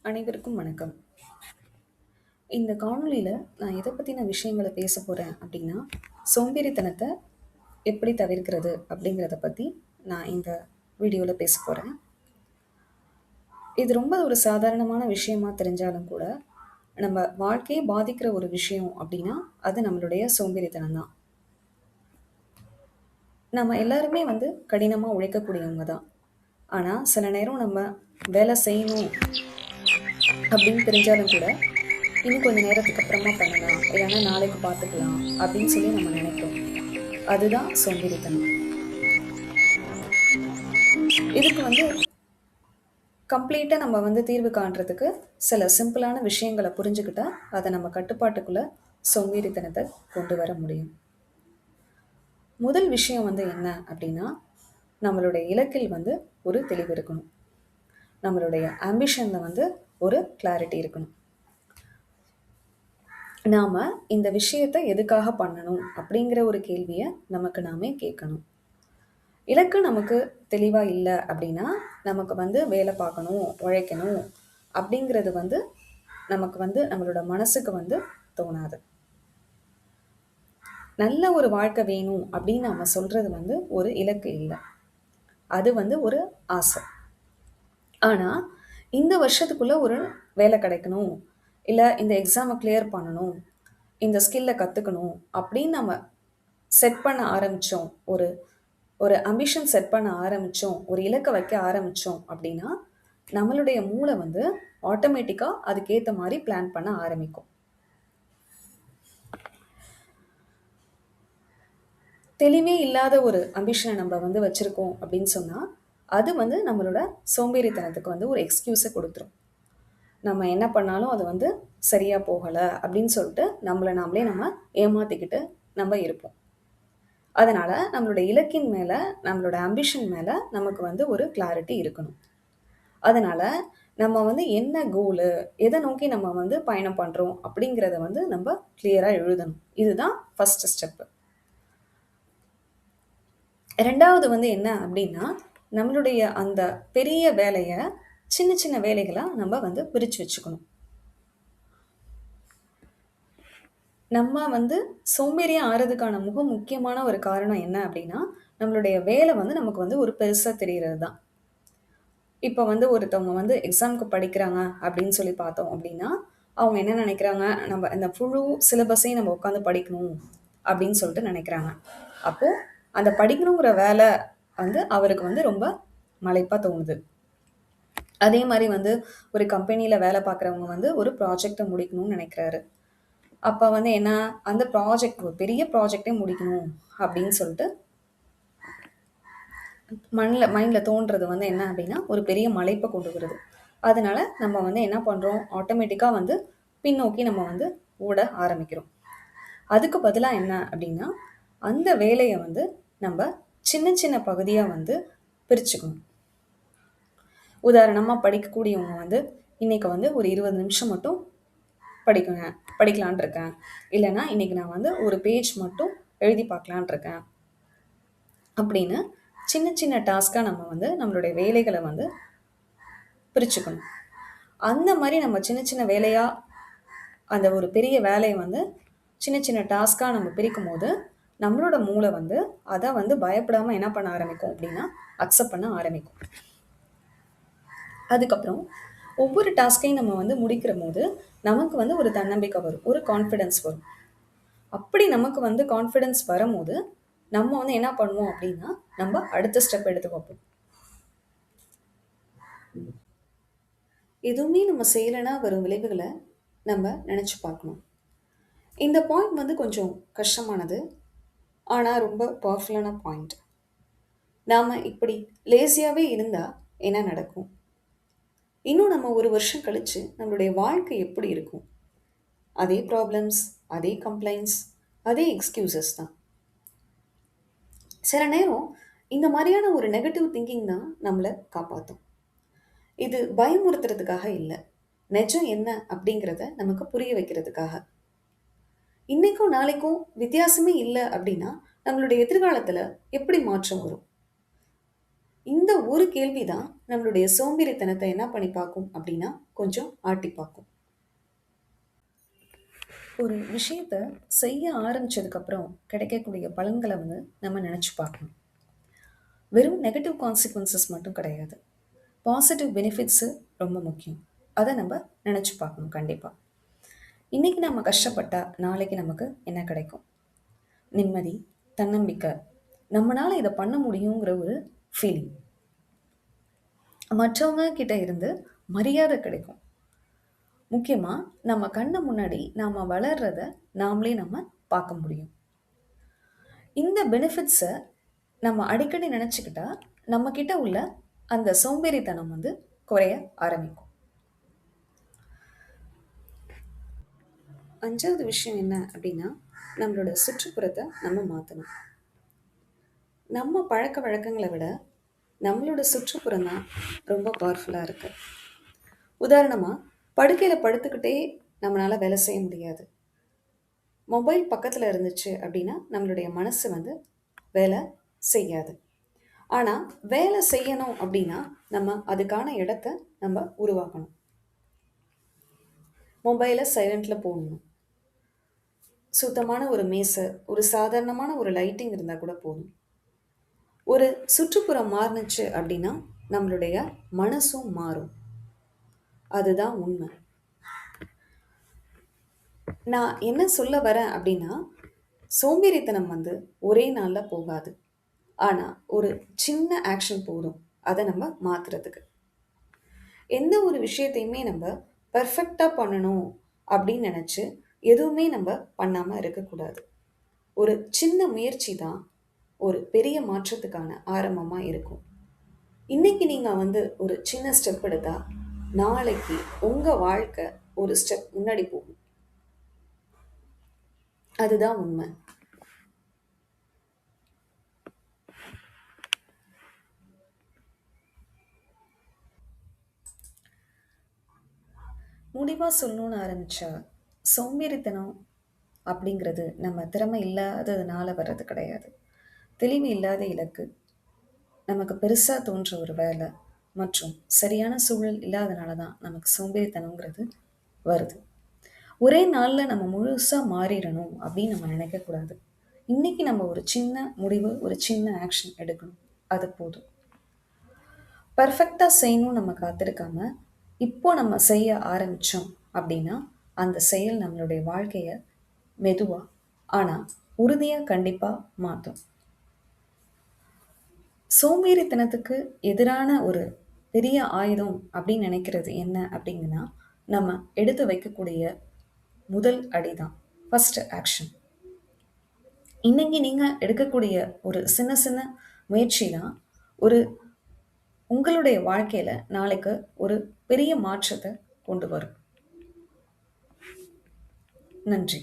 அனைவருக்கும் வணக்கம். இந்த காணொளியில நான் எத பத்தின விஷயங்கள பேசப் போறேன் அப்படின்னா, சோம்பேறித்தனத்த எப்படி தவிர்க்கிறது அப்படிங்கிறத பத்தி நான் இந்த வீடியோல பேசப் போறேன். இது ரொம்ப ஒரு சாதாரணமான விஷயமா தெரிஞ்சாலும் கூட, நம்ம வாழ்க்கைய பாதிக்கிற ஒரு விஷயம் அப்படின்னா, அது நம்மளுடைய சோம்பேறித்தனம் தான். நம்ம எல்லாருமே கடினமா உழைக்கக்கூடியவங்க தான். ஆனா, சில நேரம் நம்ம வேலை செய்யணும் அப்படின்னு தெரிஞ்சாலும் கூட, இன்னும் கொஞ்ச நேரத்துக்கு அப்புறமா பண்ணலாம். இல்லன்னா நாளைக்கு பார்த்துக்கலாம் அப்படின்னு சொல்லி நம்ம நினைக்கிறோம். அதுதான் சோம்பேறித்தனம். இதுக்கு கம்ப்ளீட்டா நம்ம தீர்வு காண்றதுக்கு சில சிம்பிளான விஷயங்கள புரிஞ்சுக்கிட்டா, அத நம்ம கட்டுப்பாட்டுக்குள்ள சோம்பேறித்தனத்த கொண்டு வர முடியும். முதல் விஷயம் என்ன அப்படின்னா, நம்மளுடைய இலக்கில் ஒரு தெளிவு இருக்கணும். நம்மளுடைய ஆம்பிஷன்ல ஒரு கிளாரிட்டி இருக்கணும். நாம இந்த விஷயத்த எதுக்காக பண்ணணும் அப்படிங்கிற ஒரு கேள்விய நமக்கு நாமே கேட்கணும். இலக்கு நமக்கு தெளிவா இல்ல அப்படின்னா, நமக்கு வேலை பார்க்கணும், உழைக்கணும் அப்படிங்கிறது நமக்கு நம்மளோட மனசுக்கு தோணாது. நல்ல ஒரு வாழ்க்கை வேணும் அப்படின்னு நம்ம சொல்றது ஒரு இலக்கு இல்ல. அது ஒரு ஆசை. ஆனா, இந்த வருஷத்துக்குள்ள ஒரு வேலை கிடைக்கணும், இல்ல இந்த எக்ஸாம கிளியர் பண்ணணும், இந்த ஸ்கில்ல கத்துக்கணும் அப்படின்னு நம்ம செட் பண்ண ஆரம்பிச்சோம். ஒரு ஒரு அம்பிஷன் செட் பண்ண ஆரம்பிச்சோம். ஒரு இலக்க வைக்க ஆரம்பிச்சோம் அப்படின்னா, நம்மளுடைய மூளை ஆட்டோமேட்டிக்கா அதுக்கேத்த மாரி பிளான் பண்ண ஆரம்பிக்கும். தெளிவே இல்லாத ஒரு அம்பிஷன நம்ம வச்சிருக்கோம் அப்படின்னு சொன்னா, அது நம்மளோட சோம்பேறித்தனத்துக்கு ஒரு எக்ஸ்கியூஸ குடுத்துரும். நம்ம என்ன பண்ணாலும் அது சரியா போகல அப்படின்னு சொல்லிட்டு, நம்மள நாமளே நம்ம ஏமாத்திக்கிட்டு நம்ம இருப்போம். அதனால நம்மளோட இலக்கின் மேல, நம்மளோட ஆம்பிஷன் மேல நமக்கு ஒரு கிளாரிட்டி இருக்கணும். அதனால நம்ம என்ன கோலு, எத நோக்கி நம்ம பயணம் பண்றோம் அப்படிங்கிறத நம்ம கிளியரா எழுதணும். இதுதான் ஃபர்ஸ்ட் ஸ்டெப். 2வது என்ன அப்படின்னா, நம்மளுடைய அந்த பெரிய வேலைய சின்ன சின்ன வேலைகளா நம்ம பிரிச்சு வச்சுக்கணும். நம்ம சோம்பேறியா ஆறதுக்கான முக்கியமான ஒரு காரணம் என்ன அப்படின்னா, நம்மளுடைய வேலை நமக்கு ஒரு பெருசா தெரியறது தான். இப்ப ஒருத்தவங்க எக்ஸாம்க்கு படிக்கிறாங்க அப்படின்னு சொல்லி பார்த்தோம் அப்படின்னா, அவங்க என்ன நினைக்கிறாங்க, நம்ம இந்த முழு சிலபஸையும் நம்ம உட்காந்து படிக்கணும் அப்படின்னு சொல்லிட்டு நினைக்கிறாங்க. அப்போ அந்த படிக்கணுங்கிற வேலை அவருக்கு ரொம்ப மலைப்பா தோணுது. அதே மாரி ஒரு கம்பெனியில வேலை பார்க்குறவங்க ஒரு ப்ராஜெக்ட்ட முடிக்கணும்னு நினைக்கிறாரு. அப்ப என்ன, அந்த ப்ராஜெக்ட் ஒரு பெரிய ப்ராஜெக்ட்டே முடிக்கணும் அப்படின்னு சொல்லிட்டு மைண்ட்ல தோன்றது என்ன அப்படின்னா, ஒரு பெரிய மலைப்ப கொண்டு வருது. அதனால நம்ம என்ன பண்றோம், ஆட்டோமேட்டிக்கா பின்னோக்கி நம்ம ஓட ஆரம்பிக்கிறோம். அதுக்கு பதிலா என்ன அப்படின்னா, அந்த வேலைய நம்ப சின்ன சின்ன பகுதியா பிரிச்சுக்கணும். உதாரணமா படிக்கக்கூடியவங்க இன்னைக்கு ஒரு 20 நிமிஷம் மட்டும் படிக்குங்க படிக்கலான்ட்டு இருக்கேன். இல்லன்னா இன்னைக்கு நான் ஒரு பேஜ் மட்டும் எழுதி பார்க்கலான்ட்டு இருக்கேன். அப்படின்னு சின்ன சின்ன டாஸ்க்கா நம்ம நம்மளுடைய வேலைகள பிரிச்சுக்கணும். அந்த மாரி நம்ம சின்ன சின்ன வேலையா அந்த ஒரு பெரிய வேலைய சின்ன சின்ன டாஸ்க்கா நம்ம பிரிக்கும்போது, நம்மளோட மூளை அத பயப்படாம என்ன பண்ண ஆரம்பிக்கும் அப்படின்னா, அக்செப்ட் பண்ண ஆரம்பிக்கும். அதுக்கப்புறம் ஒவ்வொரு டாஸ்க்கையும் நம்ம முடிக்கிறபோது, நமக்கு ஒரு தன்னம்பிக்கை வரும். ஒரு கான்ஃபிடன்ஸ் வரும். அப்படி நமக்கு கான்ஃபிடன்ஸ் வரும்போது, நம்ம என்ன பண்ணுவோம் அப்படின்னா, நம்ம அடுத்த ஸ்டெப் எடுத்து வைப்போம். எதுவுமே நம்ம செய்யலைன்னா வரும் விளைவுகள நம்ம நெனச்சு பார்க்கணும். இந்த பாயிண்ட் கொஞ்சம் கஷ்டமானது. ஆனா ரொம்ப பவர்ஃபுல்லான பாயிண்ட். நாம இப்படி லேசியாவே இருந்தா என்ன நடக்கும்? இன்னும் நம்ம 1 வருஷம் கழிச்சு நம்மளுடைய வாழ்க்கை எப்படி இருக்கும்? அதே ப்ராப்ளம்ஸ், அதே கம்ப்ளைண்ட்ஸ், அதே எக்ஸ்கியூசஸ் தான். சில நேரம் இந்த மாரியான ஒரு நெகட்டிவ் திங்கிங் தான் நம்மள காப்பாத்தும். இது பயமுறுத்துறதுக்காக இல்ல. நெஜம் என்ன அப்படிங்கிறத நமக்கு புரிய வைக்கிறதுக்காக. இன்னைக்கும் நாளைக்கும் வித்தியாசமே இல்ல அப்படின்னா, நம்மளுடைய எதிர்காலத்துல எப்படி மாற்றம் வரும்? இந்த ஒரு கேள்வி தான் நம்மளுடைய சோம்பேறித்தனத்தை என்ன பண்ணி பார்க்கும் அப்படின்னா, கொஞ்சம் ஆட்டி பார்க்கும். ஒரு விஷயத்த செய்ய ஆரம்பிச்சதுக்கப்புறம் கிடைக்கக்கூடிய பலன்கள வந்து நம்ம நெனச்சு பார்க்கணும். வெறும் நெகட்டிவ் கான்சிக்வென்சஸ் மட்டும் கிடையாது. பாசிட்டிவ் பெனிஃபிட்ஸு ரொம்ப முக்கியம். அத நம்ப நெனச்சு பார்க்கணும் கண்டிப்பா. இன்னைக்கு நம்ம கஷ்டப்பட்டா, நாளைக்கு நமக்கு என்ன கிடைக்கும்? நிம்மதி, தன்னம்பிக்கை, நம்மனால இத பண்ண முடியுங்கிற ஒரு ஃபீலிங். மற்றவங்க கிட்ட இருந்து மரியாதை கிடைக்கும். முக்கியமா நம்ம கண்ணு முன்னாடி நாம வளர்றத நாமளே நம்ம பார்க்க முடியும். இந்த பெனிஃபிட்ஸ நம்ம அடிக்கடி நினைச்சுக்கிட்டா, நம்ம கிட்ட உள்ள அந்த சோம்பேறித்தனம் வந்து குறைய ஆரம்பிக்கும். 5வது விஷயம் என்ன அப்படின்னா, நம்மளோட சுற்றுப்புறத்த நம்ம மாத்தணும். நம்ம பழக்கவழக்கங்கள விட, நம்மளோட சுற்றுப்புறம் தான் ரொம்ப பவர்ஃபுல்லா இருக்கு. உதாரணமா, படுக்கையில படுத்துக்கிட்டே நம்மளால வேலை செய்ய முடியாது. மொபைல் பக்கத்துல இருந்துச்சு அப்படின்னா, நம்மளுடைய மனசு வந்து வேலை செய்யாது. ஆனா, வேலை செய்யணும் அப்படின்னா, நம்ம அதுக்கான இடத்த நம்ம உருவாக்கணும். மொபைல சைலன்ட்ல போடணும். சுத்தமான ஒரு மேசை, ஒரு சாதாரணமான ஒரு லைட்டிங் இருந்தா கூட போதும். ஒரு சுற்றுப்புறம் மாறுனுச்சு அப்படின்னா, நம்மளுடைய மனசும் மாறும். அதுதான் உண்மை. நான் என்ன சொல்ல வரேன் அப்படின்னா, சோம்பேறித்தனம் வந்து ஒரே நாள்ல போகாது. ஆனா, ஒரு சின்ன ஆக்ஷன் போதும். அத நம்ம மாத்துறதுக்கு. எந்த ஒரு விஷயத்தையுமே நம்ம பெர்ஃபெக்ட்டா பண்ணணும் அப்படின்னு நெனச்சு, எதுவுமே நம்ம பண்ணாம இருக்கக்கூடாது. ஒரு சின்ன முயற்சி தான் ஒரு பெரிய மாற்றத்துக்கான ஆரம்பமா இருக்கும். இன்னைக்கு நீங்க வந்து ஒரு சின்ன ஸ்டெப் எடுத்தா, நாளைக்கு உங்க வாழ்க்கை ஒரு ஸ்டெப் முன்னாடி போகும். அதுதான் உண்மை. முடிவா சொல்லணும்னு ஆரம்பிச்சா, சோம்பேறித்தனம் அப்படிங்கிறது நம்ம திறமை இல்லாததுனால வர்றது கிடையாது. தெளிவு இல்லாத இலக்கு, நமக்கு பெருசா தோன்ற ஒரு வேலை மற்றும் சரியான சூழல் இல்லாதனால தான் நமக்கு சோம்பேறித்தனம்ங்கிறது வருது. ஒரே நாள்ல நம்ம முழுசா மாறிறணும் அப்படின்னு நம்ம நினைக்கக்கூடாது. இன்னைக்கு நம்ம ஒரு சின்ன முடிவு, ஒரு சின்ன ஆக்ஷன் எடுக்கணும். அது போதும். பெர்ஃபெக்ட்டா செய்யணும்னு நம்ம காத்திருக்காம, இப்போ நம்ம செய்ய ஆரம்பிச்சோம் அப்படின்னா, அந்த செயல் நம்மளுடைய வாழ்க்கைய மெதுவா, ஆனா உறுதியா கண்டிப்பா மாத்தும். சோம்பேறித்தனத்துக்கு எதிரான ஒரு பெரிய ஆயுதம் அப்படின்னு நினைக்கிறது என்ன அப்படிங்கன்னா, நம்ம எடுத்து வைக்கக்கூடிய முதல் அடிதான். First action. இன்னைக்கு நீங்க எடுக்கக்கூடிய ஒரு சின்ன சின்ன முயற்சி தான் ஒரு உங்களுடைய வாழ்க்கையில நாளைக்கு ஒரு பெரிய மாற்றத்த கொண்டு வரும். நன்றி.